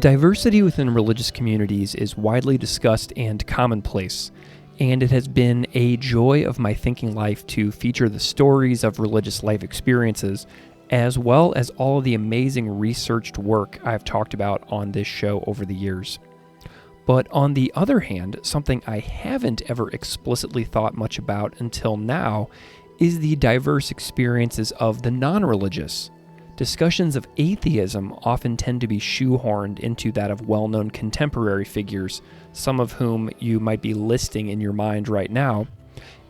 Diversity within religious communities is widely discussed and commonplace, and it has been a joy of my thinking life to feature the stories of religious life experiences, as well as all of the amazing researched work I've talked about on this show over the years. But on the other hand, something I haven't ever explicitly thought much about until now is the diverse experiences of the non-religious. Discussions of atheism often tend to be shoehorned into that of well-known contemporary figures, some of whom you might be listing in your mind right now,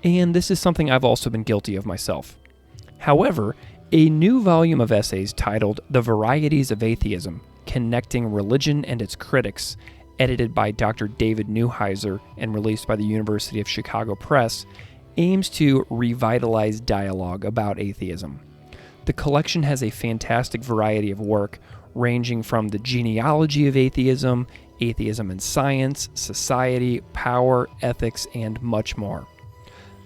and this is something I've also been guilty of myself. However, a new volume of essays titled The Varieties of Atheism, Connecting Religion and Its Critics, edited by Dr. David Newheiser and released by the University of Chicago Press, aims to revitalize dialogue about atheism. The collection has a fantastic variety of work, ranging from the genealogy of atheism, atheism in science, society, power, ethics, and much more.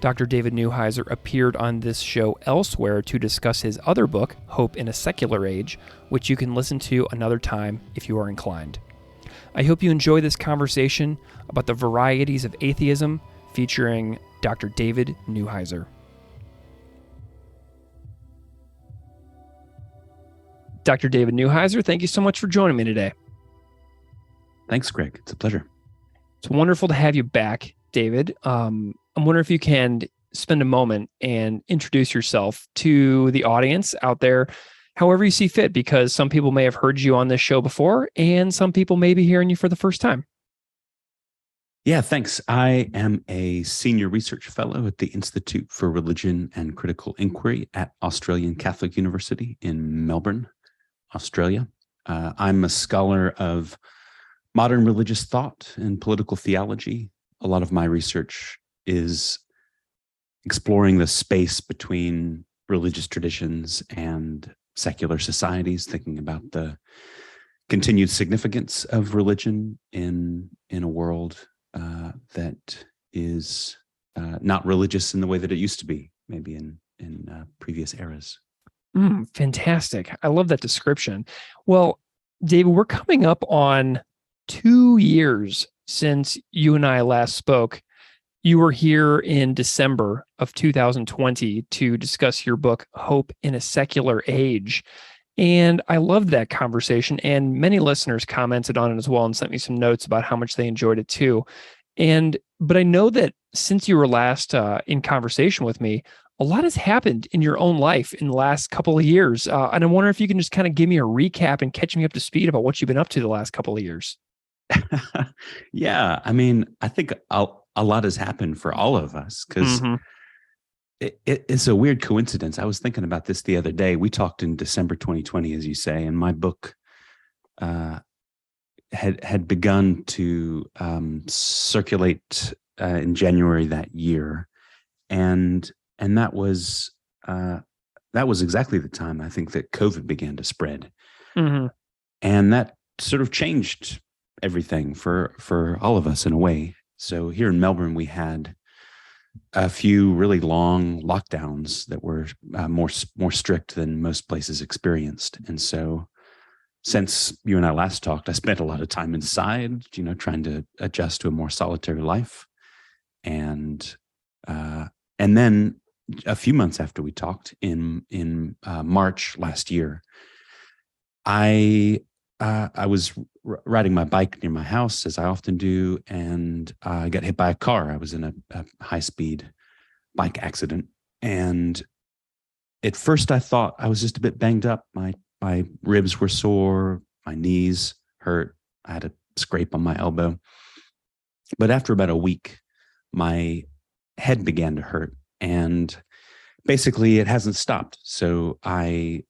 Dr. David Newheiser appeared on this show elsewhere to discuss his other book, Hope in a Secular Age, which you can listen to another time if you are inclined. I hope you enjoy this conversation about the varieties of atheism featuring Dr. David Newheiser. Dr. David Newheiser, thank you so much for joining me today. Thanks, Greg. It's a pleasure. It's wonderful to have you back, David. I'm wondering if you can spend a moment and introduce yourself to the audience out there, however you see fit, because some people may have heard you on this show before, and some people may be hearing you for the first time. Yeah, thanks. I am a senior research fellow at the Institute for Religion and Critical Inquiry at Australian Catholic University in Melbourne, Australia. I'm a scholar of modern religious thought and political theology. A lot of my research is exploring the space between religious traditions and secular societies, thinking about the continued significance of religion in a world that is not religious in the way that it used to be, maybe in previous eras. Fantastic. I love that description. Well, David, we're coming up on 2 years since you and I last spoke. You were here in December of 2020 to discuss your book, Hope in a Secular Age. And I loved that conversation, and many listeners commented on it as well and sent me some notes about how much they enjoyed it too. But I know that since you were last in conversation with me, a lot has happened in your own life in the last couple of years. And I wonder if you can just kind of give me a recap and catch me up to speed about what you've been up to the last couple of years. Yeah, I mean, I think a lot has happened for all of us because it's a weird coincidence. I was thinking about this the other day. We talked in December 2020, as you say, and my book had begun to circulate in January that year, and that was exactly the time I think that COVID began to spread, and that sort of changed everything for all of us in a way. So here in Melbourne, we had a few really long lockdowns that were more strict than most places experienced. And so since you and I last talked, I spent a lot of time inside, trying to adjust to a more solitary life. And then a few months after we talked in March last year, I was riding my bike near my house, as I often do, and I got hit by a car. I was in a high-speed bike accident, and at first I thought I was just a bit banged up. My ribs were sore, my knees hurt, I had a scrape on my elbow. But after about a week, my head began to hurt, and basically it hasn't stopped. So I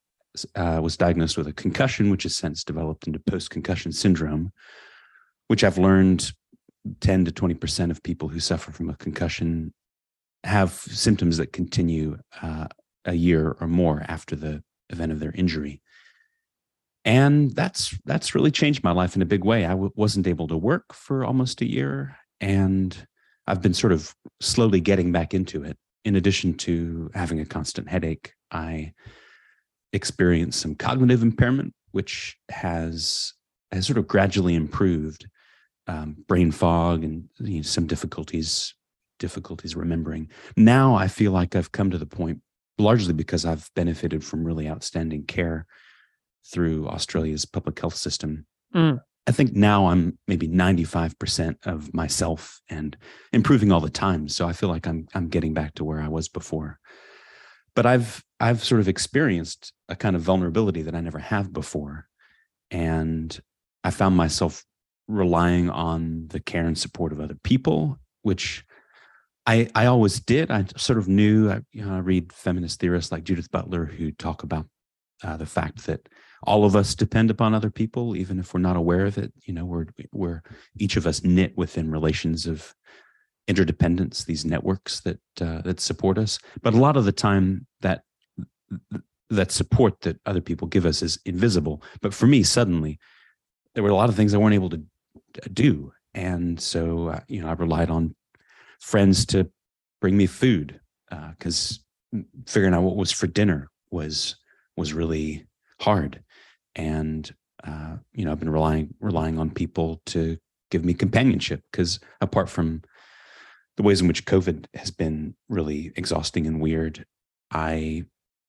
was diagnosed with a concussion, which has since developed into post-concussion syndrome, which I've learned 10 to 20% of people who suffer from a concussion have symptoms that continue a year or more after the event of their injury. And that's really changed my life in a big way. I wasn't able to work for almost a year, and I've been sort of slowly getting back into it. In addition to having a constant headache, I experienced some cognitive impairment, which has sort of gradually improved. Brain fog and some difficulties remembering. Now I feel like I've come to the point, largely because I've benefited from really outstanding care through Australia's public health system. I think now I'm maybe 95% of myself and improving all the time. So I feel like I'm getting back to where I was before. But I've sort of experienced a kind of vulnerability that I never have before. And I found myself relying on the care and support of other people, which I always did. I sort of knew. I read feminist theorists like Judith Butler who talk about the fact that all of us depend upon other people, even if we're not aware of it. We're each of us knit within relations of interdependence, these networks that support us. But a lot of the time, that support that other people give us is invisible. But for me, suddenly, there were a lot of things I weren't able to do, and so I relied on friends to bring me food, because figuring out what was for dinner was really hard. And I've been relying on people to give me companionship, because apart from the ways in which COVID has been really exhausting and weird, I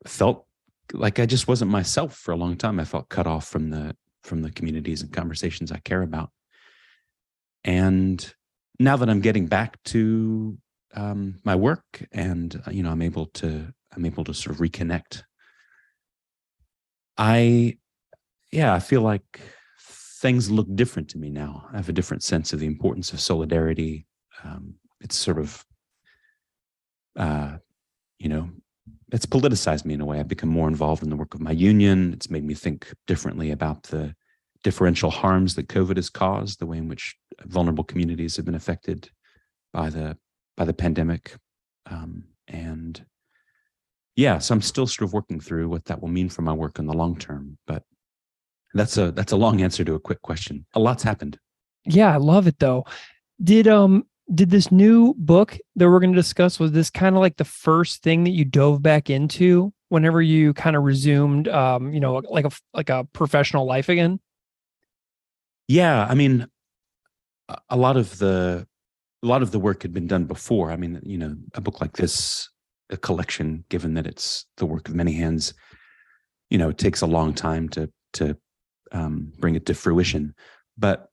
felt like I just wasn't myself for a long time. I felt cut off from the communities and conversations I care about. And now that I'm getting back to my work, and I'm able to sort of reconnect, I feel like things look different to me now. I have a different sense of the importance of solidarity. It's sort of it's politicized me in a way. I've become more involved in the work of my union. It's made me think differently about the differential harms that COVID has caused, the way in which vulnerable communities have been affected by the pandemic. So I'm still sort of working through what that will mean for my work in the long term. But that's a long answer to a quick question. A lot's happened. Yeah, I love it though. Did this new book that we're going to discuss, was this kind of like the first thing that you dove back into whenever you kind of resumed, like a professional life again? Yeah, I mean, a lot of the work had been done before. I mean, a book like this, a collection, given that it's the work of many hands, it takes a long time to bring it to fruition. But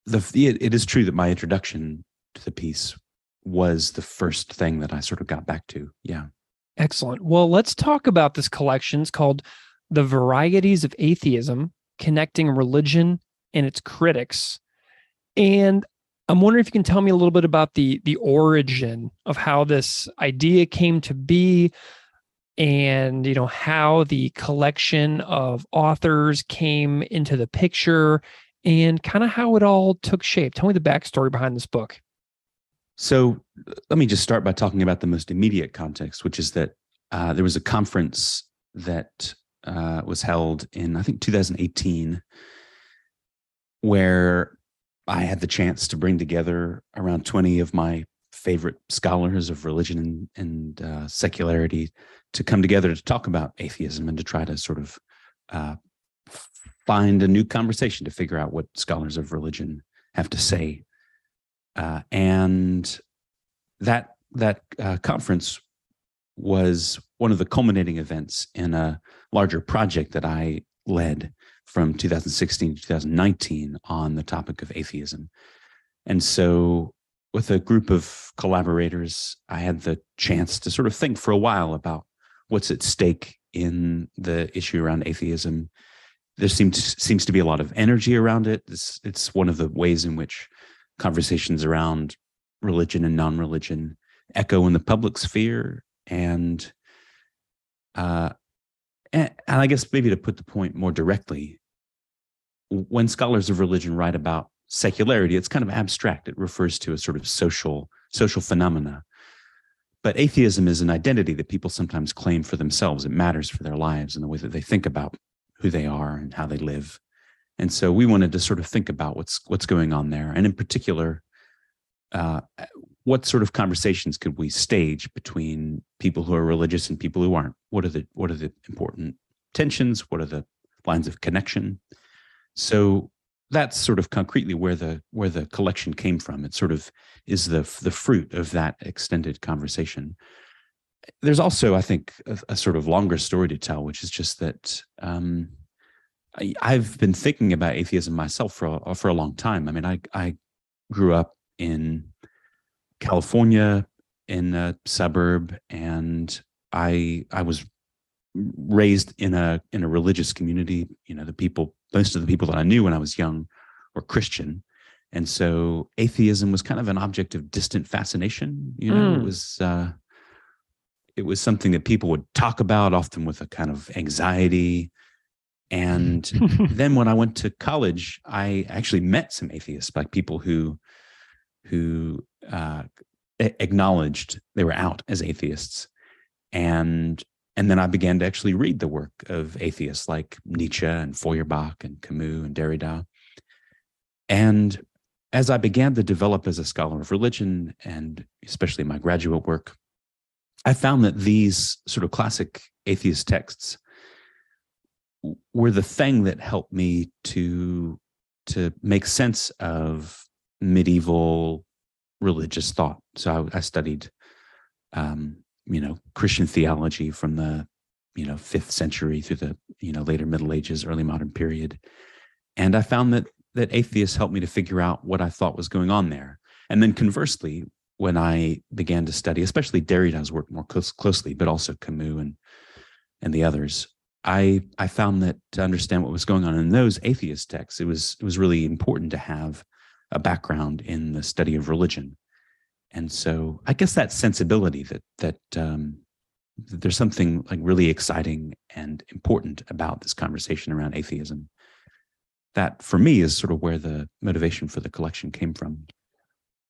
it is true that my introduction to the piece was the first thing that I sort of got back to. Yeah. Excellent. Well, let's talk about this collection. It's called The Varieties of Atheism, Connecting Religion and Its Critics. And I'm wondering if you can tell me a little bit about the origin of how this idea came to be, and how the collection of authors came into the picture, and kind of how it all took shape. Tell me the backstory behind this book. So let me just start by talking about the most immediate context, which is that there was a conference that was held in, I think, 2018, where I had the chance to bring together around 20 of my favorite scholars of religion and secularity to come together to talk about atheism and to try to sort of find a new conversation, to figure out what scholars of religion have to say. And that conference was one of the culminating events in a larger project that I led from 2016 to 2019 on the topic of atheism. And so with a group of collaborators, I had the chance to sort of think for a while about what's at stake in the issue around atheism. There seems to be a lot of energy around it. It's one of the ways in which conversations around religion and non-religion echo in the public sphere. And I guess maybe to put the point more directly, when scholars of religion write about secularity, it's kind of abstract. It refers to a sort of social phenomena. But atheism is an identity that people sometimes claim for themselves. It matters for their lives and the way that they think about who they are and how they live. And so we wanted to sort of think about what's going on there. And in particular, what sort of conversations could we stage between people who are religious and people who aren't? What are the important tensions? What are the lines of connection? So that's sort of concretely where the collection came from. It sort of is the fruit of that extended conversation. There's also, I think, a sort of longer story to tell, which is just that I've been thinking about atheism myself for a long time. I mean, I grew up in California in a suburb, and I was raised in a religious community. You know, most of the people that I knew when I was young were Christian, and so atheism was kind of an object of distant fascination. You know, it was something that people would talk about, often with a kind of anxiety. And then when I went to college, I actually met some atheists, like people who acknowledged they were out as atheists. And then I began to actually read the work of atheists like Nietzsche and Feuerbach and Camus and Derrida. And as I began to develop as a scholar of religion, and especially my graduate work, I found that these sort of classic atheist texts were the thing that helped me to make sense of medieval religious thought. So I studied, Christian theology from the, 5th century through the, later Middle Ages, early modern period. And I found that atheists helped me to figure out what I thought was going on there. And then conversely, when I began to study, especially Derrida's work more closely, but also Camus and the others, I found that to understand what was going on in those atheist texts, it was really important to have a background in the study of religion. And so I guess that sensibility that there's something like really exciting and important about this conversation around atheism, that for me is sort of where the motivation for the collection came from.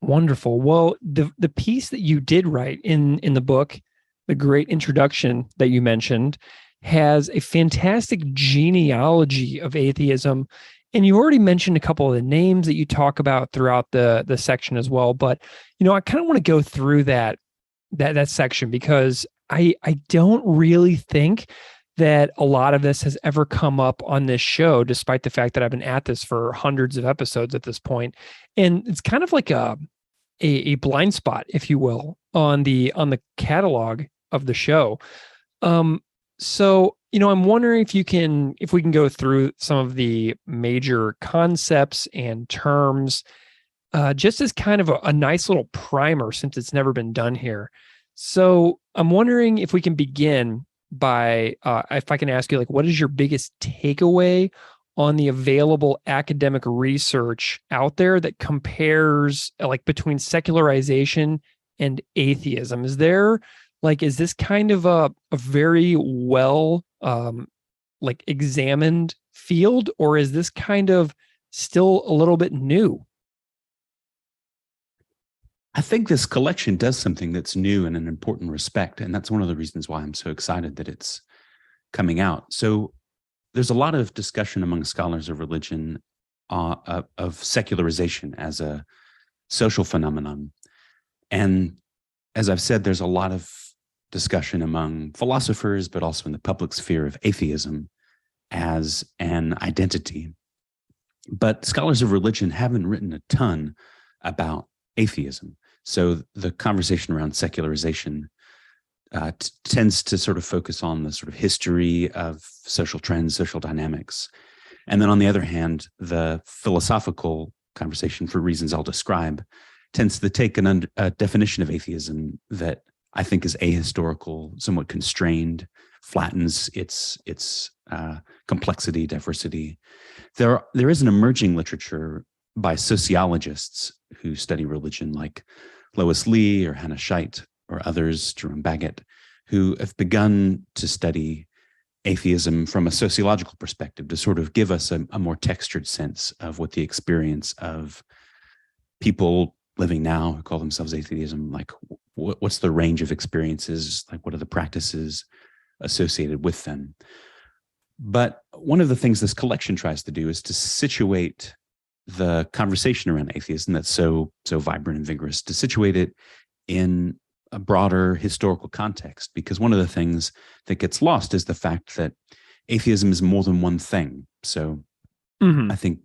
Wonderful. Well, the piece that you did write in the book, the great introduction that you mentioned, has a fantastic genealogy of atheism. And you already mentioned a couple of the names that you talk about throughout the section as well. But, I kind of want to go through that section, because I don't really think that a lot of this has ever come up on this show, despite the fact that I've been at this for hundreds of episodes at this point. And it's kind of like a blind spot, if you will, on the catalog of the show. So, I'm wondering if we can go through some of the major concepts and terms, just as kind of a nice little primer, since it's never been done here. So I'm wondering if we can begin by, if I can ask you, like, what is your biggest takeaway on the available academic research out there that compares, like, between secularization and atheism? Is this kind of a very well, examined field, or is this kind of still a little bit new? I think this collection does something that's new in an important respect, and that's one of the reasons why I'm so excited that it's coming out. So there's a lot of discussion among scholars of religion of secularization as a social phenomenon. And as I've said, there's a lot of discussion among philosophers, but also in the public sphere, of atheism as an identity. But scholars of religion haven't written a ton about atheism. So the conversation around secularization tends to sort of focus on the sort of history of social trends, social dynamics. And then on the other hand, the philosophical conversation, for reasons I'll describe, tends to take a definition of atheism that I think is ahistorical, somewhat constrained, flattens its complexity, diversity. There is an emerging literature by sociologists who study religion, like Lois Lee or Hannah Scheidt or others, Jerome Baggett, who have begun to study atheism from a sociological perspective to sort of give us a more textured sense of what the experience of people living now who call themselves atheism, like what's the range of experiences, like what are the practices associated with them. But one of the things this collection tries to do is to situate the conversation around atheism that's so vibrant and vigorous, to situate it in a broader historical context, because one of the things that gets lost is the fact that atheism is more than one thing. So Hmm. I think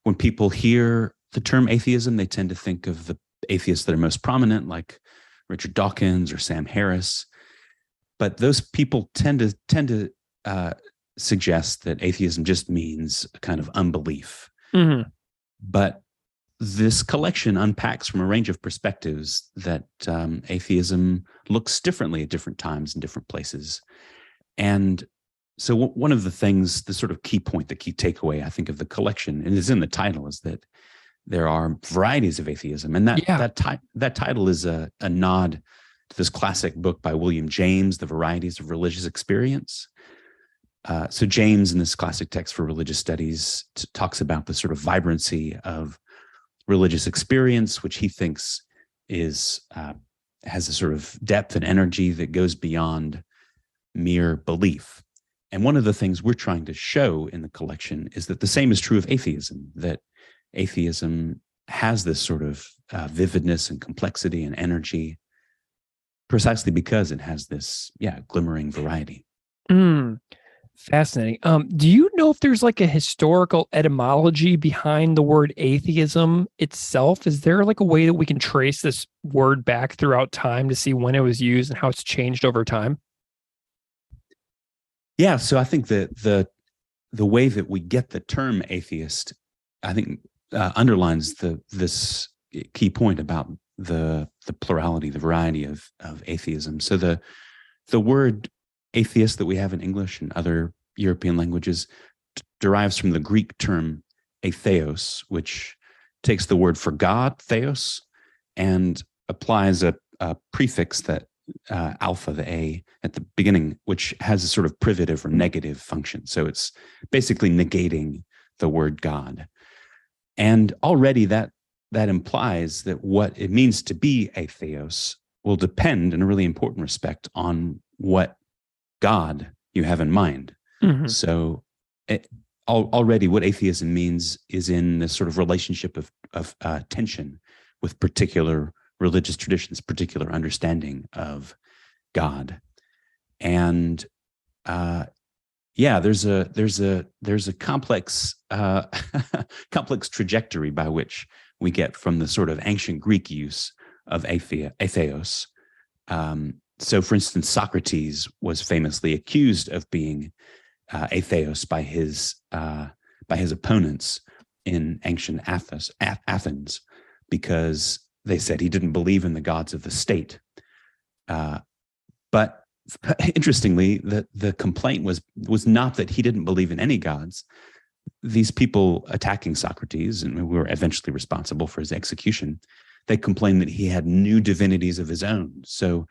when people hear the term atheism, they tend to think of the atheists that are most prominent, like Richard Dawkins or Sam Harris. But those people tend to suggest that atheism just means a kind of unbelief. Hmm. But this collection unpacks from a range of perspectives that atheism looks differently at different times and different places. And so one of the things, the sort of key point, the key takeaway, I think, of the collection, and is in the title, is that there are varieties of atheism. And Yeah. that title is a nod to this classic book by William James, The Varieties of Religious Experience. So James, in this classic text for religious studies, talks about the sort of vibrancy of religious experience, which he thinks is has a sort of depth and energy that goes beyond mere belief. And one of the things we're trying to show in the collection is that the same is true of atheism, that atheism has this sort of vividness and complexity and energy precisely because it has this, glimmering variety. Mm. Fascinating. Do you know if there's like a historical etymology behind the word atheism itself? Is there like a way that we can trace this word back throughout time to see when it was used and how it's changed over time? Yeah, so I think that the way that we get the term atheist, I think, underlines this key point about the plurality, the variety of atheism. So the word atheist that we have in English and other European languages derives from the Greek term atheos, which takes the word for God, theos, and applies a prefix that alpha, the A, at the beginning, which has a sort of privative or negative function. So it's basically negating the word God. And already that implies that what it means to be atheos will depend in a really important respect on what God you have in mind. Mm-hmm. So already what atheism means is in this sort of relationship of tension with particular religious traditions, particular understanding of God. And there's a complex complex trajectory by which we get from the sort of ancient Greek use of atheos. So, for instance, Socrates was famously accused of being atheos by his opponents in ancient Athens, because they said he didn't believe in the gods of the state. But interestingly, the complaint was not that he didn't believe in any gods. These people attacking Socrates, and who were eventually responsible for his execution, they complained that he had new divinities of his own. So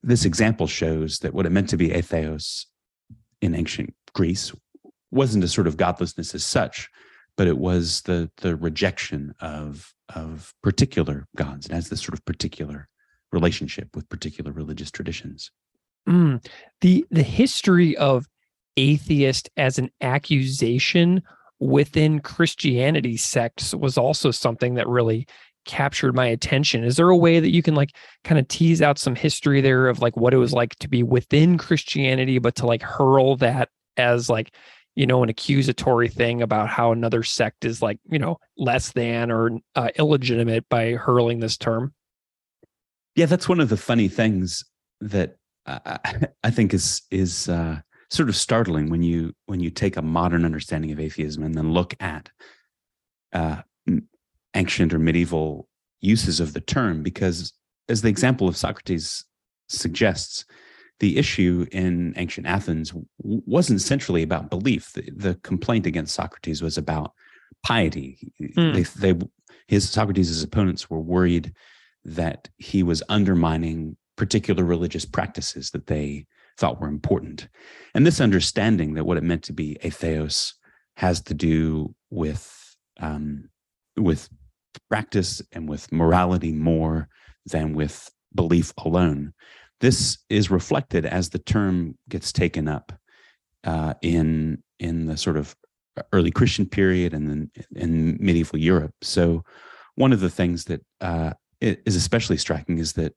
this example shows that what it meant to be atheos in ancient Greece wasn't a sort of godlessness as such, but it was the rejection of particular gods. It has this sort of particular relationship with particular religious traditions. The history of atheist as an accusation within Christianity sects was also something that really captured my attention. Is there a way that you can like kind of tease out some history there of like what it was like to be within Christianity, but to like hurl that as like, an accusatory thing about how another sect is like, less than or illegitimate by hurling this term? Yeah, that's one of the funny things that I think is sort of startling when you take a modern understanding of atheism and then look at ancient or medieval uses of the term, because as the example of Socrates suggests, the issue in ancient Athens wasn't centrally about belief. The complaint against Socrates was about piety. Socrates' opponents were worried that he was undermining particular religious practices that they thought were important. And this understanding that what it meant to be atheos has to do with practice and with morality more than with belief alone. This is reflected as the term gets taken up in the sort of early Christian period and then in medieval Europe. So one of the things that is especially striking is that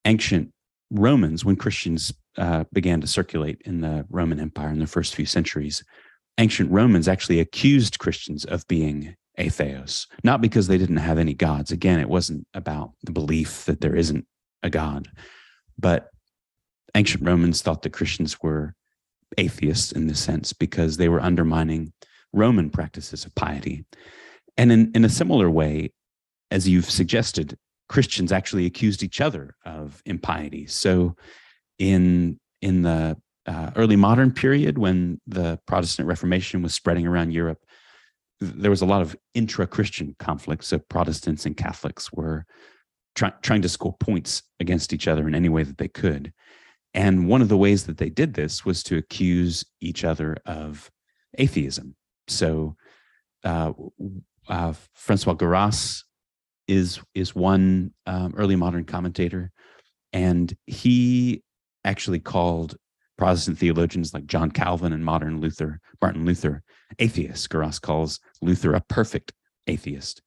ancient Romans, when Christians began to circulate in the Roman Empire in the first few centuries, ancient Romans actually accused Christians of being atheos, not because they didn't have any gods. Again, it wasn't about the belief that there isn't a God, but ancient Romans thought that Christians were atheists in this sense because they were undermining Roman practices of piety. And in a similar way, as you've suggested, Christians actually accused each other of impiety. So in the early modern period, when the Protestant Reformation was spreading around Europe, there was a lot of intra-Christian conflicts. So Protestants and Catholics were trying to score points against each other in any way that they could. And one of the ways that they did this was to accuse each other of atheism. So Francois Garras is one early modern commentator, and he actually called Protestant theologians like John Calvin and Martin Luther atheists. Garras calls Luther a perfect atheist,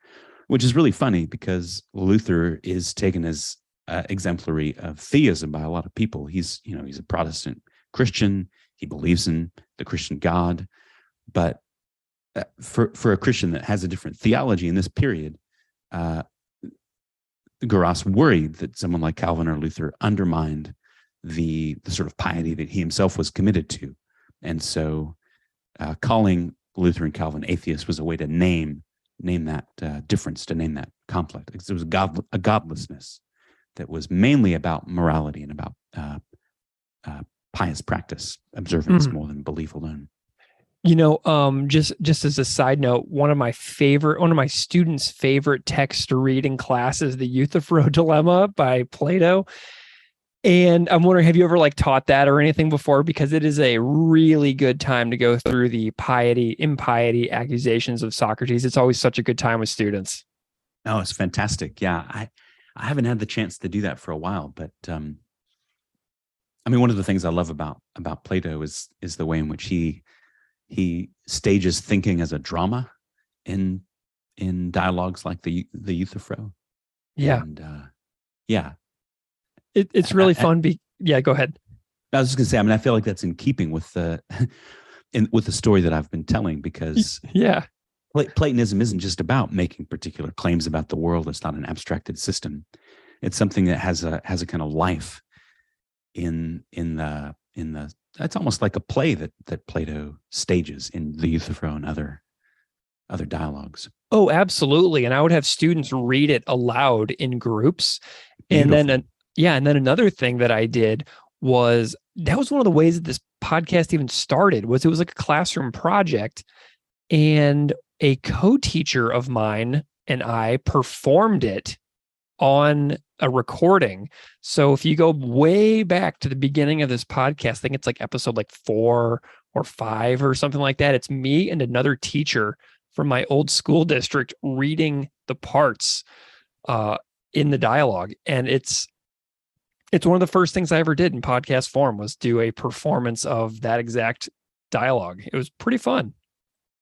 which is really funny because Luther is taken as exemplary of theism by a lot of people. He's a Protestant Christian. He believes in the Christian God, but for a Christian that has a different theology in this period, Garras worried that someone like Calvin or Luther undermined the sort of piety that he himself was committed to. And so calling Luther and Calvin atheists was a way to name that difference, to name that conflict. Because it was a godlessness that was mainly about morality and about pious practice, observance more than belief alone. Just as a side note, one of my students' favorite text to read in class is the Euthyphro Dilemma by Plato. And I'm wondering, have you ever taught that or anything before? Because it is a really good time to go through the impiety accusations of Socrates. It's always such a good time with students. Oh, it's fantastic. Yeah. I haven't had the chance to do that for a while, but one of the things I love about Plato is the way in which he stages thinking as a drama in dialogues like the Euthyphro. Yeah. And yeah. It's really fun. Yeah, go ahead. I was just going to say, I feel like that's in keeping with the story that I've been telling, because yeah, Platonism isn't just about making particular claims about the world. It's not an abstracted system. It's something that has a kind of life in the. It's almost like a play that Plato stages in the Euthyphro and other dialogues. Oh, absolutely. And I would have students read it aloud in groups. Beautiful. And then another thing that I did was, that was one of the ways that this podcast even started, was it was like a classroom project, and a co-teacher of mine and I performed it on a recording. So if you go way back to the beginning of this podcast, I think it's episode 4 or 5 or something like that. It's me and another teacher from my old school district reading the parts in the dialogue. And it's one of the first things I ever did in podcast form, was do a performance of that exact dialogue. It was pretty fun.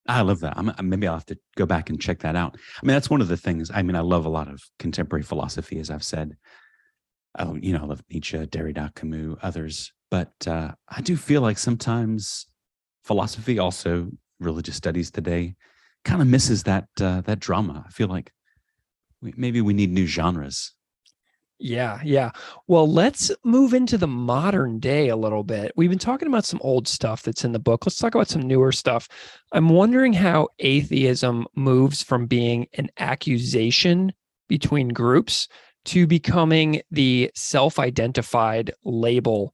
I love that. Maybe I'll have to go back and check that out. That's one of the things. I love a lot of contemporary philosophy, as I've said. I love Nietzsche, Derrida, Camus, others. But I do feel like sometimes philosophy, also religious studies today, kind of misses that drama. I feel like maybe we need new genres. Yeah. Well, let's move into the modern day a little bit. We've been talking about some old stuff that's in the book. Let's talk about some newer stuff. I'm wondering how atheism moves from being an accusation between groups to becoming the self-identified label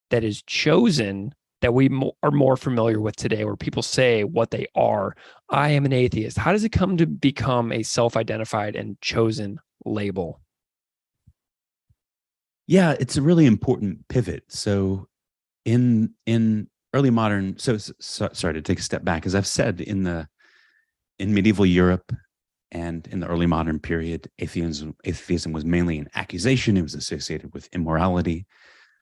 that is chosen, that we are more familiar with today, where people say what they are. I am an atheist. How does it come to become a self-identified and chosen label? Yeah, it's a really important pivot. So in early modern, sorry to take a step back, as I've said, in medieval Europe and in the early modern period, atheism was mainly an accusation. It was associated with immorality.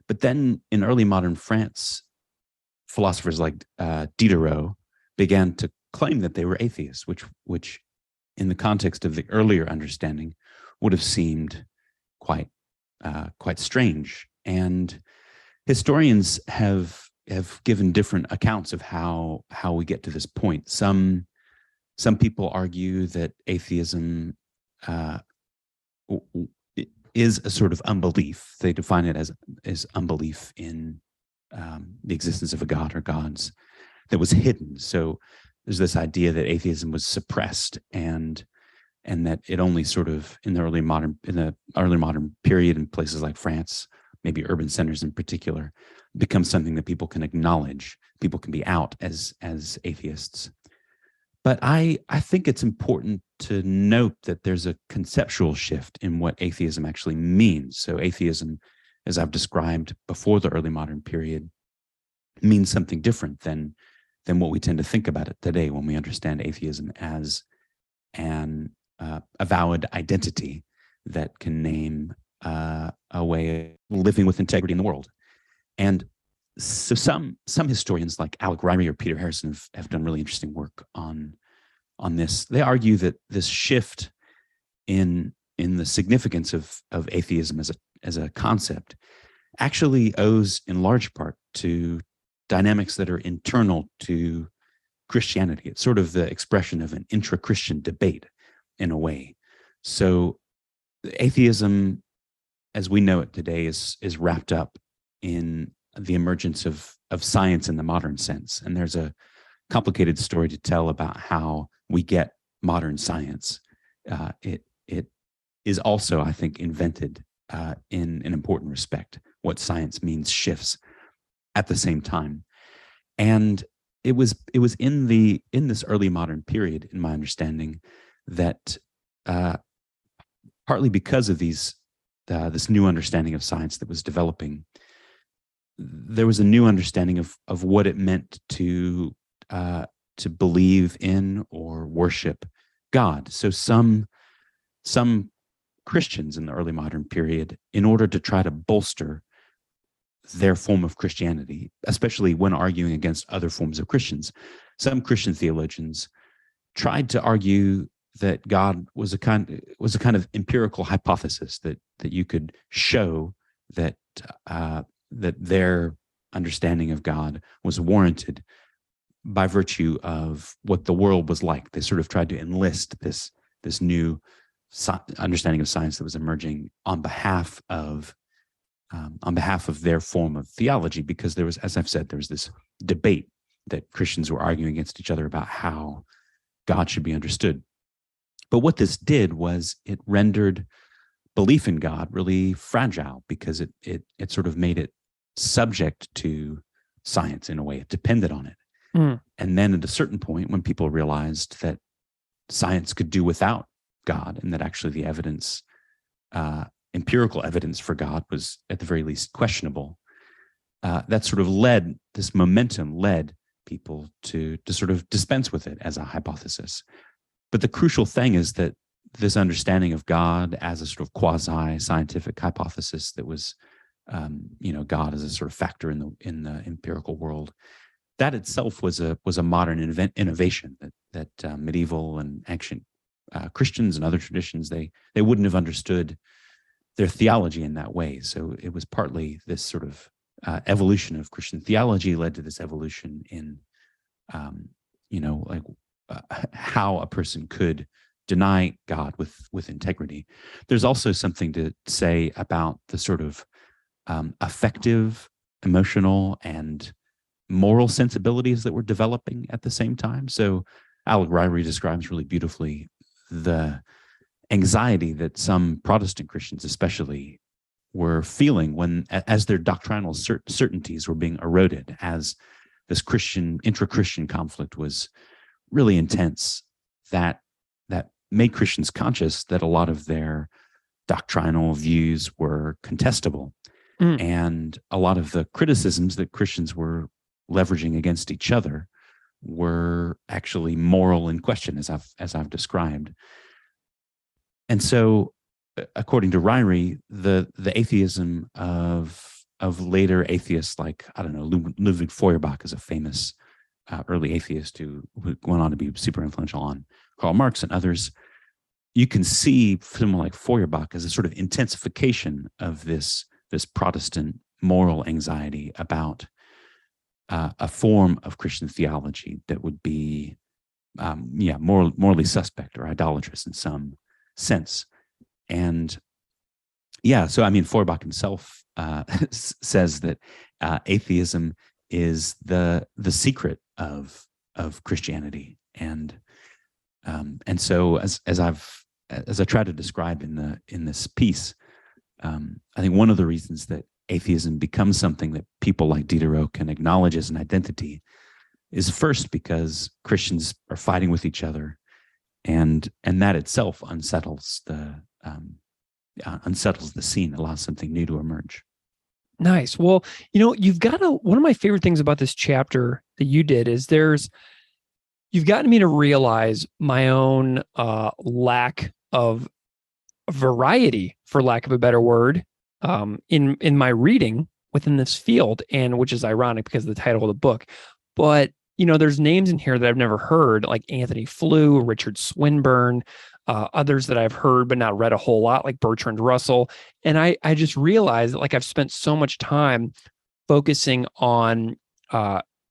But then in early modern France, philosophers like Diderot began to claim that they were atheists, which in the context of the earlier understanding would have seemed quite strange. And historians have have given different accounts of how we get to this point. Some people argue that atheism is a sort of unbelief. They define it as unbelief in the existence of a god or gods that was hidden. So there's this idea that atheism was suppressed and that it only sort of in the early modern period in places like France, maybe urban centers in particular, becomes something that people can acknowledge. People can be out as atheists. But I think it's important to note that there's a conceptual shift in what atheism actually means. So atheism, as I've described before the early modern period, means something different than what we tend to think about it today when we understand atheism as an avowed identity that can name a way of living with integrity in the world. And so some historians like Alec Ryrie or Peter Harrison have done really interesting work on this. They argue that this shift in the significance of atheism as a concept actually owes in large part to dynamics that are internal to Christianity. It's sort of the expression of an intra-Christian debate in a way. So atheism, as we know it today, is wrapped up in the emergence of science in the modern sense. And there's a complicated story to tell about how we get modern science. It is also, I think, invented in an important respect. What science means shifts at the same time. And it was in this early modern period, in my understanding, that partly because of this new understanding of science that was developing, there was a new understanding of what it meant to believe in or worship God. So some Christians in the early modern period, in order to try to bolster their form of Christianity, especially when arguing against other forms of Christians, some Christian theologians tried to argue that God was a kind of empirical hypothesis that you could show that their understanding of God was warranted by virtue of what the world was like. They sort of tried to enlist this new understanding of science that was emerging on behalf of their form of theology, because there was, as I've said, there was this debate that Christians were arguing against each other about how God should be understood. But what this did was it rendered belief in God really fragile, because it sort of made it subject to science in a way. It depended on it. And then at a certain point, when people realized that science could do without God, and that actually the evidence, empirical evidence for God, was at the very least questionable, that sort of this momentum led people to sort of dispense with it as a hypothesis. But the crucial thing is that this understanding of God as a sort of quasi-scientific hypothesis that was, God as a sort of factor in the empirical world, that itself was a modern innovation that medieval and ancient Christians and other traditions, they wouldn't have understood their theology in that way. So it was partly this sort of evolution of Christian theology led to this evolution in, how a person could deny God with integrity. There's also something to say about the sort of affective, emotional, and moral sensibilities that were developing at the same time. So Alec Ryrie describes really beautifully the anxiety that some Protestant Christians especially were feeling as their doctrinal certainties were being eroded, as this intra-Christian conflict was really intense, that made Christians conscious that a lot of their doctrinal views were contestable. And a lot of the criticisms that Christians were leveraging against each other were actually moral in question, as I've described. And so, according to Ryrie, the atheism of later atheists like, I don't know, Ludwig Feuerbach is a famous early atheist who went on to be super influential on Karl Marx and others. You can see someone like Feuerbach as a sort of intensification of this Protestant moral anxiety about a form of Christian theology that would be, morally suspect or idolatrous in some sense. And so I mean, Feuerbach himself says that atheism is the secret of Christianity, and so as I try to describe in this piece, I think one of the reasons that atheism becomes something that people like Diderot can acknowledge as an identity is first because Christians are fighting with each other, and that itself unsettles the scene, allows something new to emerge. Nice. Well, you've got one of my favorite things about this chapter that you did is you've gotten me to realize my own lack of variety, for lack of a better word, in my reading within this field, and which is ironic because of the title of the book. But there's names in here that I've never heard, like Anthony Flew, Richard Swinburne, others that I've heard but not read a whole lot, like Bertrand Russell. And I just realized that, like, I've spent so much time focusing on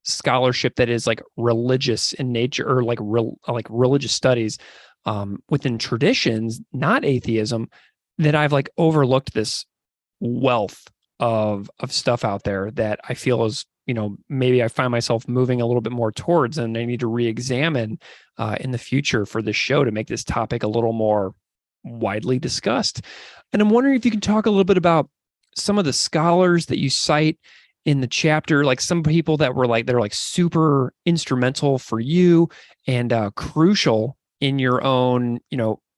scholarship that is like religious in nature, or like religious studies within traditions, not atheism, that I've like overlooked this wealth of stuff out there that I feel is, maybe I find myself moving a little bit more towards, and I need to re-examine in the future for this show to make this topic a little more widely discussed. And I'm wondering if you can talk a little bit about some of the scholars that you cite in the chapter, like some people that were like, they're like super instrumental for you and crucial in your own,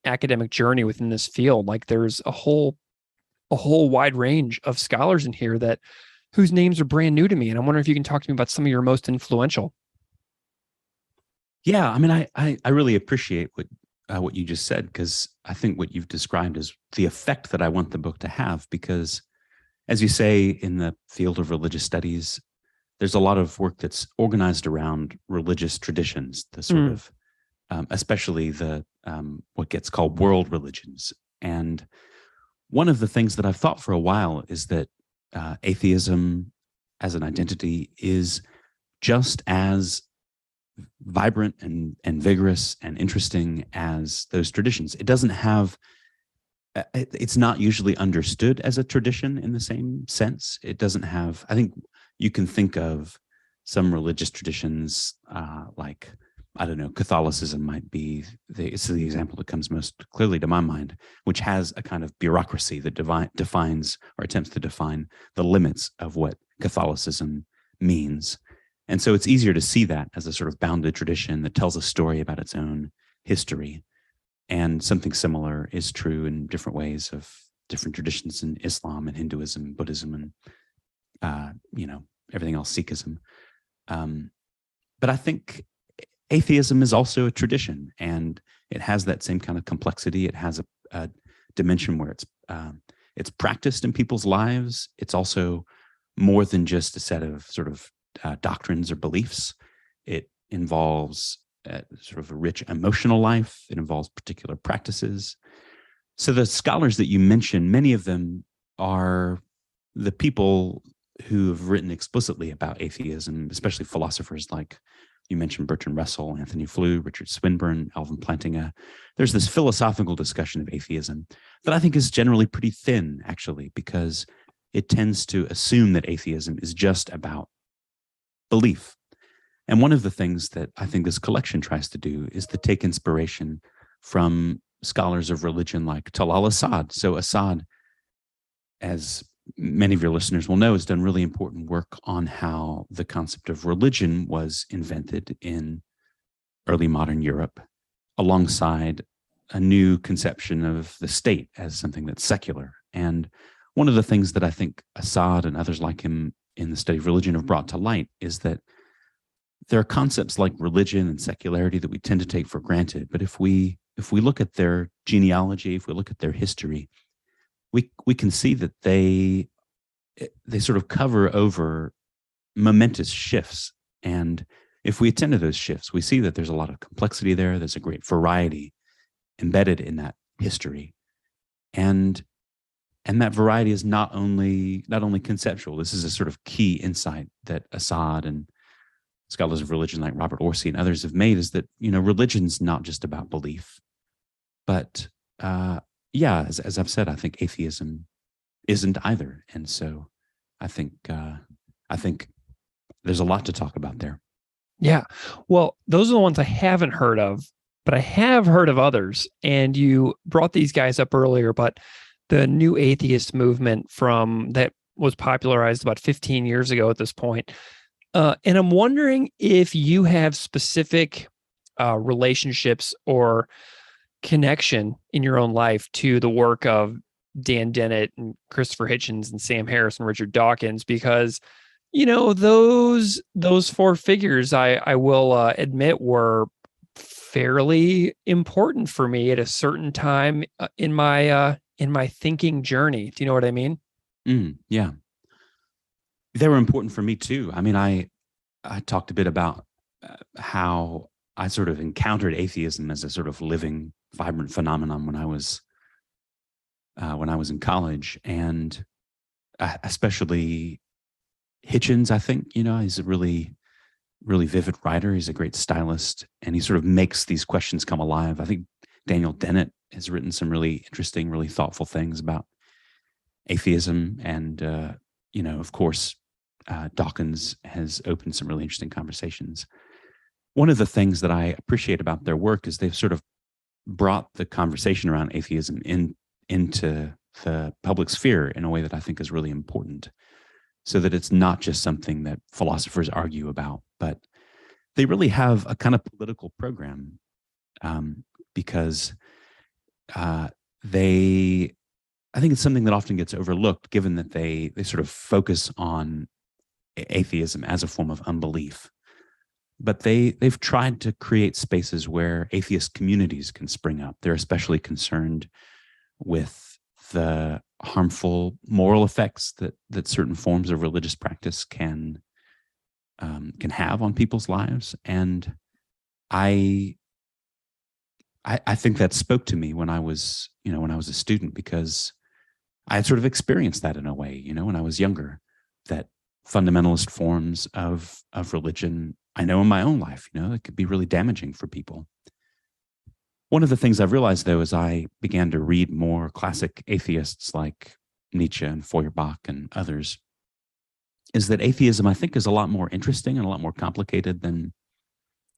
academic journey within this field. Like there's a whole wide range of scholars in here whose names are brand new to me. And I'm wondering if you can talk to me about some of your most influential. Yeah, I mean, I really appreciate what you just said, because I think what you've described is the effect that I want the book to have. Because, as you say, in the field of religious studies, there's a lot of work that's organized around religious traditions, the sort of, especially the what gets called world religions. And one of the things that I've thought for a while is that atheism as an identity is just as vibrant and vigorous and interesting as those traditions. It doesn't have, it's not usually understood as a tradition in the same sense. It doesn't have, I think you can think of some religious traditions like, I don't know, Catholicism might be it's the example that comes most clearly to my mind, which has a kind of bureaucracy that defines or attempts to define the limits of what Catholicism means. And so it's easier to see that as a sort of bounded tradition that tells a story about its own history. And something similar is true in different ways of different traditions in Islam and Hinduism, Buddhism, and everything else, Sikhism. But I think atheism is also a tradition, and it has that same kind of complexity. It has a dimension where it's practiced in people's lives. It's also more than just a set of sort of doctrines or beliefs. It involves sort of a rich emotional life. It involves particular practices. So the scholars that you mentioned, many of them are the people who have written explicitly about atheism, especially philosophers like you mentioned Bertrand Russell, Anthony Flew, Richard Swinburne, Alvin Plantinga. There's this philosophical discussion of atheism that I think is generally pretty thin, actually, because it tends to assume that atheism is just about belief. And one of the things that I think this collection tries to do is to take inspiration from scholars of religion like Talal Asad. So Asad, as many of your listeners will know, has done really important work on how the concept of religion was invented in early modern Europe, alongside a new conception of the state as something that's secular. And one of the things that I think Asad and others like him in the study of religion have brought to light is that there are concepts like religion and secularity that we tend to take for granted. But if we look at their genealogy, if we look at their history, we can see that they sort of cover over momentous shifts. And if we attend to those shifts, we see that there's a lot of complexity there. There's a great variety embedded in that history. And that variety is not only conceptual. This is a sort of key insight that Asad and scholars of religion like Robert Orsi and others have made, is that, religion's not just about belief, but as I've said, I think atheism isn't either. And so I think there's a lot to talk about there. Yeah. Well, those are the ones I haven't heard of, but I have heard of others. And you brought these guys up earlier, but the new atheist movement that was popularized about 15 years ago at this point. And I'm wondering if you have specific relationships or connection in your own life to the work of Dan Dennett and Christopher Hitchens and Sam Harris and Richard Dawkins, because those four figures, I will admit, were fairly important for me at a certain time in my thinking journey. Do you know what I mean? Yeah, they were important for me too. I mean, I talked a bit about how I sort of encountered atheism as a sort of living, vibrant phenomenon when I was in college, and especially Hitchens. I think he's a really, really vivid writer. He's a great stylist, and he sort of makes these questions come alive. I think Daniel Dennett has written some really interesting, really thoughtful things about atheism, and of course, Dawkins has opened some really interesting conversations. One of the things that I appreciate about their work is they've sort of brought the conversation around atheism into the public sphere in a way that I think is really important, so that it's not just something that philosophers argue about, but they really have a kind of political program, because I think it's something that often gets overlooked, given that they sort of focus on atheism as a form of unbelief. But they've tried to create spaces where atheist communities can spring up. They're especially concerned with the harmful moral effects that certain forms of religious practice can have on people's lives. And I think that spoke to me when I was a student, because I had sort of experienced that in a way, when I was younger, that fundamentalist forms of religion, I know in my own life, it could be really damaging for people. One of the things I've realized, though, as I began to read more classic atheists like Nietzsche and Feuerbach and others, is that atheism, I think, is a lot more interesting and a lot more complicated than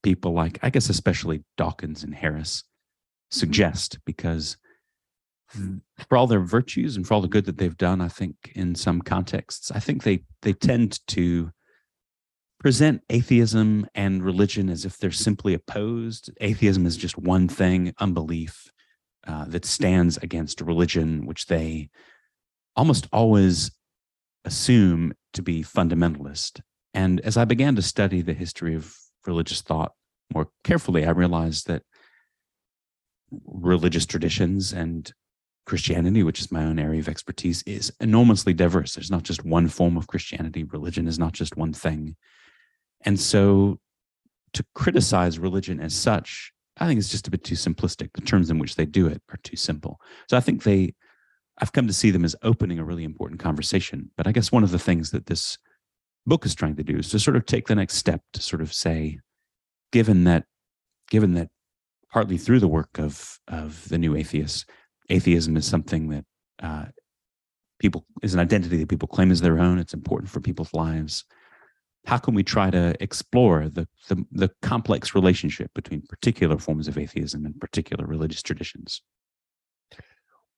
people like, I guess, especially Dawkins and Harris suggest, because for all their virtues and for all the good that they've done, I think in some contexts, I think they tend to present atheism and religion as if they're simply opposed. Atheism is just one thing, unbelief, that stands against religion, which they almost always assume to be fundamentalist. And as I began to study the history of religious thought more carefully, I realized that religious traditions and Christianity, which is my own area of expertise, is enormously diverse. There's not just one form of Christianity. Religion is not just one thing. And so to criticize religion as such, I think it's just a bit too simplistic. The terms in which they do it are too simple. So I think I've come to see them as opening a really important conversation. But I guess one of the things that this book is trying to do is to sort of take the next step to sort of say, given that partly through the work of the new atheists, atheism is something that is an identity that people claim as their own. It's important for people's lives. How can we try to explore the complex relationship between particular forms of atheism and particular religious traditions?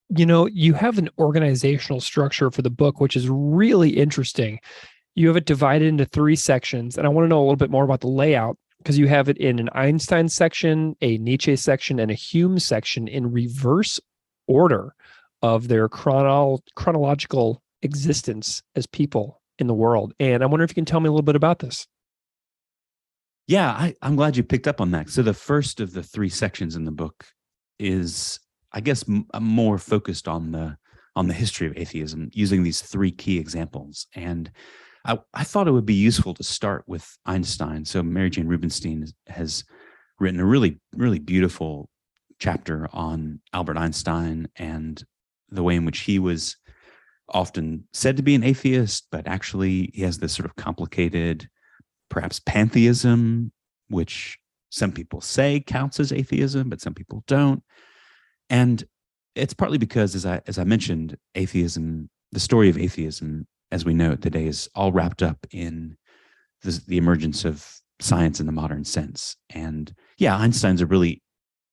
You have an organizational structure for the book, which is really interesting. You have it divided into 3 sections, and I want to know a little bit more about the layout, because you have it in an Einstein section, a Nietzsche section, and a Hume section in reverse order of their chronological existence as people in the world. And I wonder if you can tell me a little bit about this. Yeah, I'm glad you picked up on that. So the first of the 3 sections in the book is, I guess, more focused on the history of atheism, using these 3 key examples. And I thought it would be useful to start with Einstein. So Mary Jane Rubenstein has written a really, really beautiful chapter on Albert Einstein and the way in which he was often said to be an atheist, but actually he has this sort of complicated perhaps pantheism, which some people say counts as atheism, but some people don't. And it's partly because, as I mentioned, atheism, the story of atheism, as we know it today, is all wrapped up in the emergence of science in the modern sense. And yeah, Einstein's a really,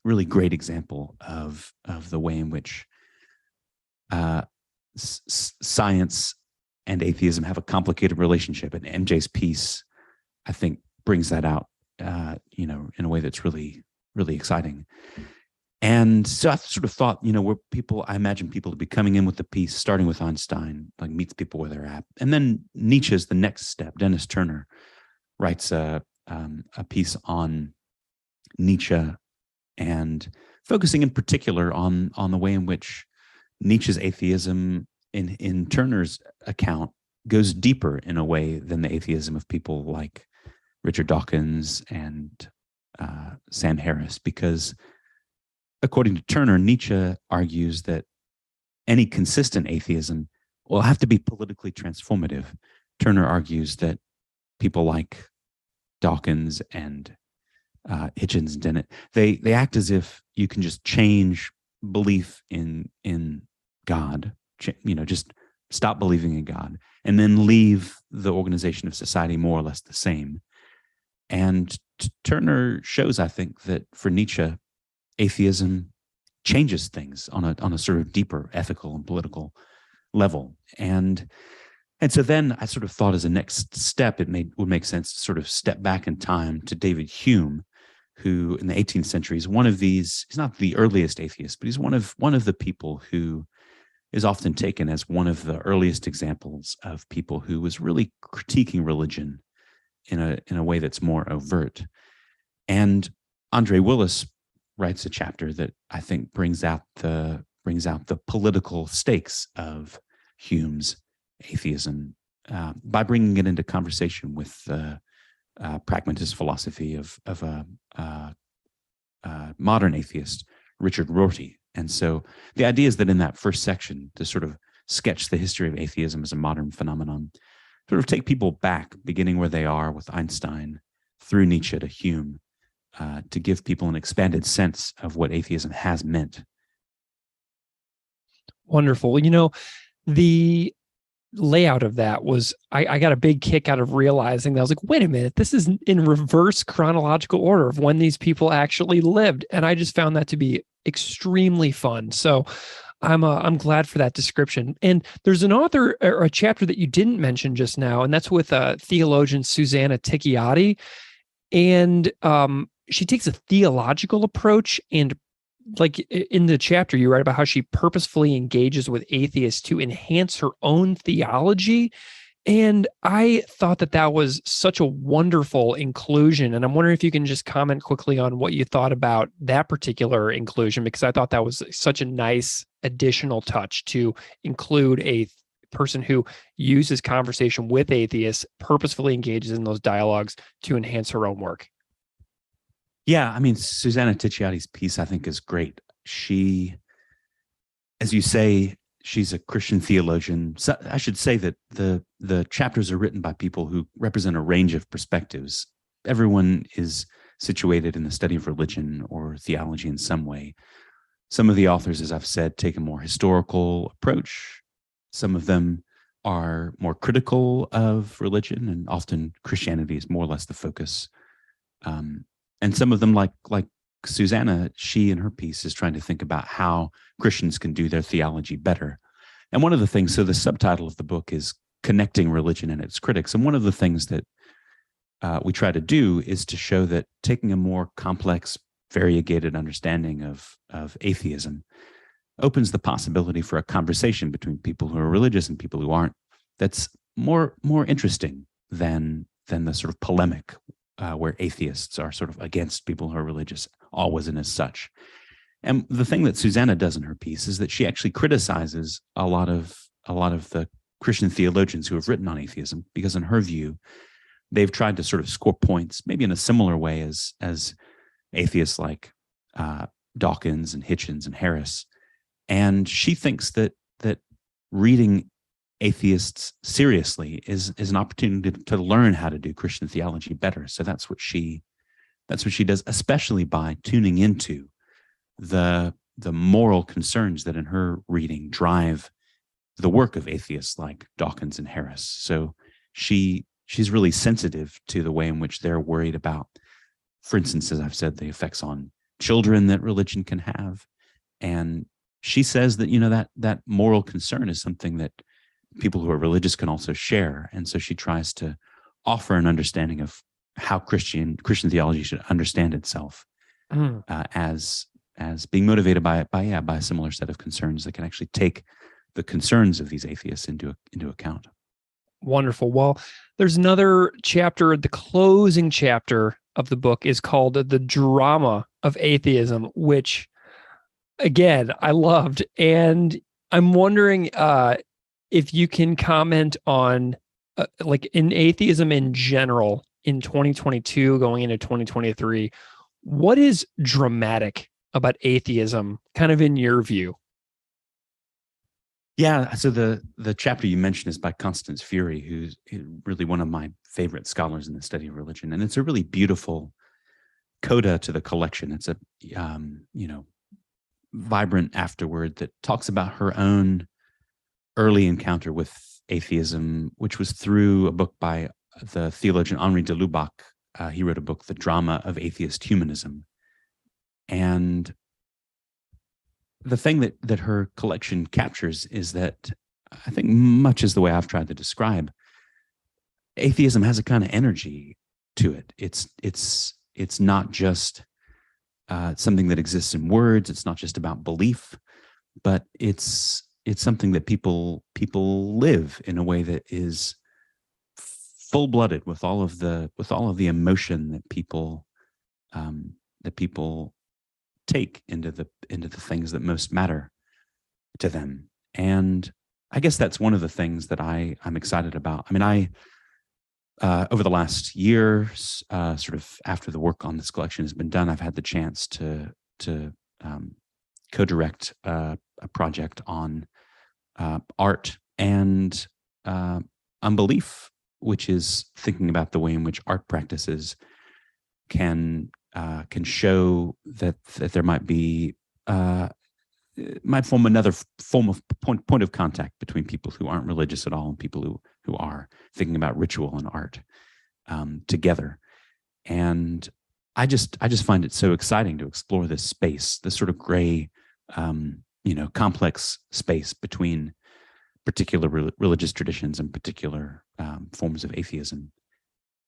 really great example of the way in which science and atheism have a complicated relationship. And MJ's piece, I think, brings that out, in a way that's really, really exciting. And so I sort of thought, I imagine people to be coming in with the piece, starting with Einstein, like meets people where they're at. And then Nietzsche is the next step. Dennis Turner writes a piece on Nietzsche and focusing in particular on the way in which Nietzsche's atheism in Turner's account goes deeper in a way than the atheism of people like Richard Dawkins and Sam Harris, because according to Turner, Nietzsche argues that any consistent atheism will have to be politically transformative. Turner argues that people like Dawkins and Hitchens and Dennett, they act as if you can just change belief in God, just stop believing in God, and then leave the organization of society more or less the same. And Turner shows, I think, that for Nietzsche, atheism changes things on a sort of deeper ethical and political level. And so then I sort of thought, as a next step, would make sense to sort of step back in time to David Hume, who in the 18th century is one of these. He's not the earliest atheist, but he's one of the people who is often taken as one of the earliest examples of people who was really critiquing religion in a way that's more overt. And Andre Willis writes a chapter that I think brings out the political stakes of Hume's atheism by bringing it into conversation with the pragmatist philosophy of a modern atheist, Richard Rorty. And so the idea is that in that first section, to sort of sketch the history of atheism as a modern phenomenon, sort of take people back, beginning where they are with Einstein, through Nietzsche to Hume, to give people an expanded sense of what atheism has meant. Wonderful. The layout of that was, I got a big kick out of realizing that. I was like, wait a minute, this is in reverse chronological order of when these people actually lived. And I just found that to be extremely fun. So I'm glad for that description. And there's an author or a chapter that you didn't mention just now, and that's with theologian Susanna Ticciotti. And she takes a theological approach, and like in the chapter, you write about how she purposefully engages with atheists to enhance her own theology. And I thought that was such a wonderful inclusion. And I'm wondering if you can just comment quickly on what you thought about that particular inclusion, because I thought that was such a nice additional touch to include a person who uses conversation with atheists, purposefully engages in those dialogues to enhance her own work. Yeah, I mean, Susanna Ticciotti's piece, I think, is great. She, as you say, she's a Christian theologian. So I should say that the chapters are written by people who represent a range of perspectives. Everyone is situated in the study of religion or theology in some way. Some of the authors, as I've said, take a more historical approach. Some of them are more critical of religion, and often Christianity is more or less the focus. And some of them, like Susanna, she in her piece is trying to think about how Christians can do their theology better. And one of the things, so the subtitle of the book is Connecting Religion and Its Critics. And one of the things that we try to do is to show that taking a more complex, variegated understanding of atheism opens the possibility for a conversation between people who are religious and people who aren't, that's more interesting than the sort of polemic where atheists are sort of against people who are religious, always and as such. And the thing that Susanna does in her piece is that she actually criticizes a lot of the Christian theologians who have written on atheism, because in her view, they've tried to sort of score points, maybe in a similar way as atheists like Dawkins and Hitchens and Harris. And she thinks that reading atheists seriously is an opportunity to learn how to do Christian theology better. So that's what she does, especially by tuning into the moral concerns that in her reading drive the work of atheists like Dawkins and Harris. So she's really sensitive to the way in which they're worried about, for instance, as I've said, the effects on children that religion can have. And she says that, that moral concern is something that people who are religious can also share. And so she tries to offer an understanding of how Christian theology should understand itself as being motivated by a similar set of concerns that can actually take the concerns of these atheists into account. Wonderful. Well, there's another chapter, the closing chapter of the book is called The Drama of Atheism, which, again, I loved. And I'm wondering if you can comment on, like in atheism in general, in 2022, going into 2023, what is dramatic about atheism, kind of in your view? Yeah, so the chapter you mentioned is by Constance Fury, who's really one of my favorite scholars in the study of religion, and it's a really beautiful coda to the collection. It's a vibrant afterword that talks about her own early encounter with atheism, which was through a book by the theologian Henri de Lubac. He wrote a book, The Drama of Atheist Humanism, and the thing that her collection captures is that, I think, much as the way I've tried to describe, atheism has a kind of energy to it. It's not just something that exists in words. It's not just about belief, but it's something that people live in a way that is full-blooded with all of the emotion that people take into the things that most matter to them. And I guess that's one of the things that I'm excited about. I mean, over the last year, sort of after the work on this collection has been done, I've had the chance to co-direct a project on art and unbelief, which is thinking about the way in which art practices can show that there might be might form another form of point of contact between people who aren't religious at all and people who are, thinking about ritual and art together. And I just find it so exciting to explore this space, this sort of gray, complex space between particular religious traditions and particular forms of atheism.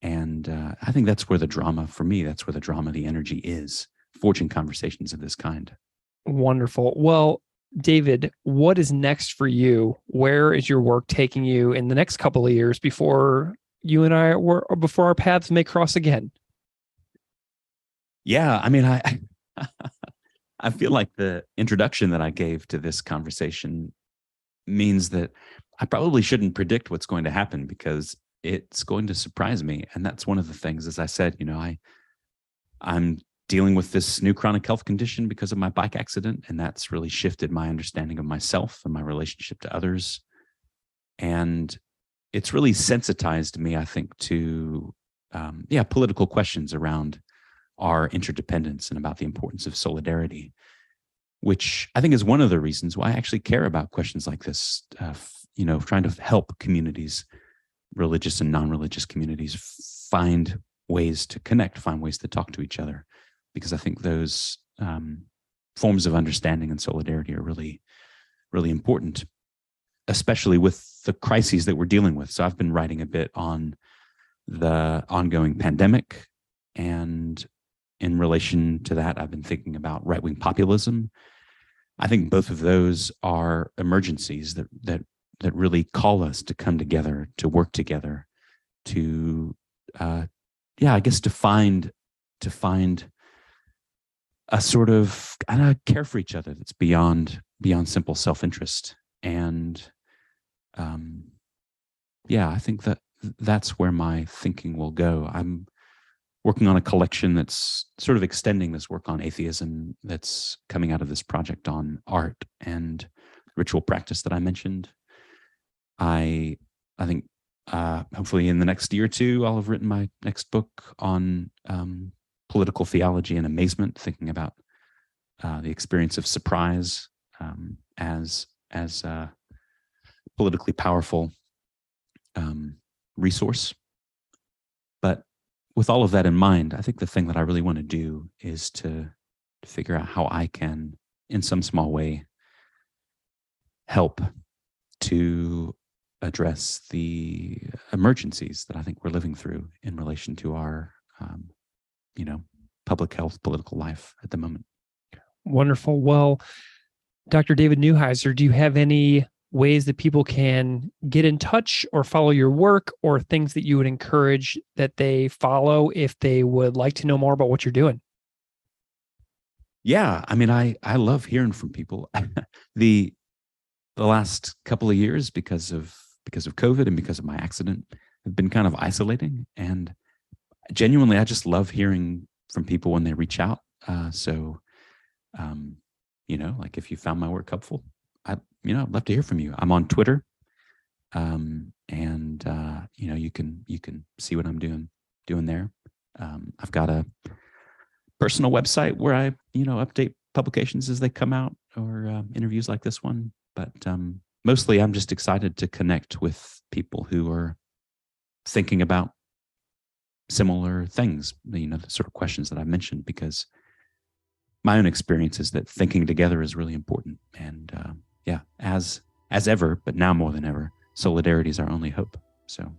And I think that's where the drama, for me, that's where the drama, the energy is, forging conversations of this kind. Wonderful. Well, David, what is next for you? Where is your work taking you in the next couple of years before you and I before our paths may cross again? Yeah, I mean, I feel like the introduction that I gave to this conversation means that I probably shouldn't predict what's going to happen, because it's going to surprise me. And that's one of the things, as I said, I'm dealing with this new chronic health condition because of my bike accident, and that's really shifted my understanding of myself and my relationship to others. And it's really sensitized me, I think, to political questions around our interdependence and about the importance of solidarity, which I think is one of the reasons why I actually care about questions like this, trying to help communities, religious and non-religious communities, find ways to connect, find ways to talk to each other, because I think those forms of understanding and solidarity are really, really important, especially with the crises that we're dealing with. So I've been writing a bit on the ongoing pandemic, and in relation to that, I've been thinking about right-wing populism. I think both of those are emergencies that really call us to come together, to work together, to to find a sort of care for each other that's beyond simple self-interest. And I think that's where my thinking will go. I'm working on a collection that's sort of extending this work on atheism, that's coming out of this project on art and ritual practice that I mentioned. I think hopefully in the next year or two, I'll have written my next book on political theology and amazement, thinking about the experience of surprise as a politically powerful resource. But with all of that in mind, I think the thing that I really want to do is to figure out how I can, in some small way, help to address the emergencies that I think we're living through in relation to our, public health, political life at the moment. Wonderful. Well, Dr. David Newheiser, do you have any ways that people can get in touch or follow your work, or things that you would encourage that they follow if they would like to know more about what you're doing? Yeah, I mean, I love hearing from people. The last couple of years, because of COVID and because of my accident, have been kind of isolating. And genuinely, I just love hearing from people when they reach out. Like if you found my work helpful, I'd love to hear from you. I'm on Twitter, and you can see what I'm doing there. I've got a personal website where I update publications as they come out, or interviews like this one. But mostly, I'm just excited to connect with people who are thinking about similar things, the sort of questions that I mentioned, because my own experience is that thinking together is really important. And as ever, but now more than ever, solidarity is our only hope. So,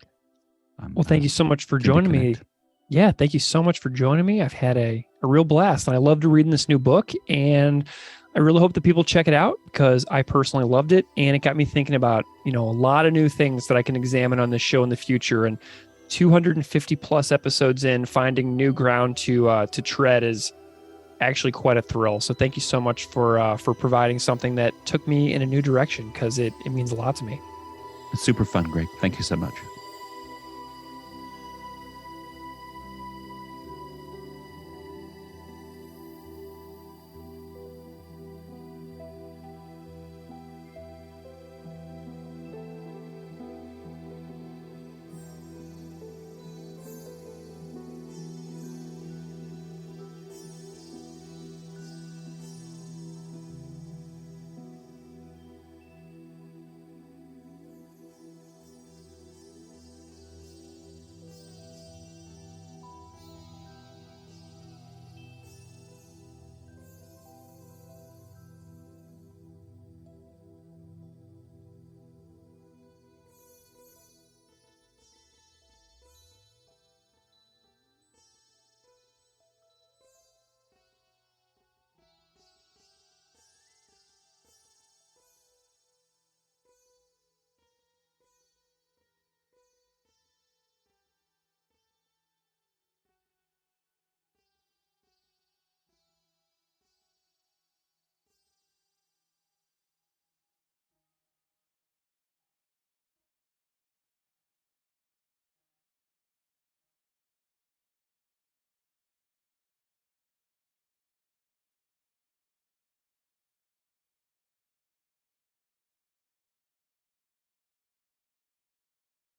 well, thank you so much for joining me. Yeah, thank you so much for joining me. I've had a real blast, and I loved reading this new book, and I really hope that people check it out, because I personally loved it, and it got me thinking about, a lot of new things that I can examine on this show in the future. And 250 plus episodes in, finding new ground to tread is actually quite a thrill. So thank you so much for providing something that took me in a new direction, because it means a lot to me. It's super fun, Greg. Thank you so much.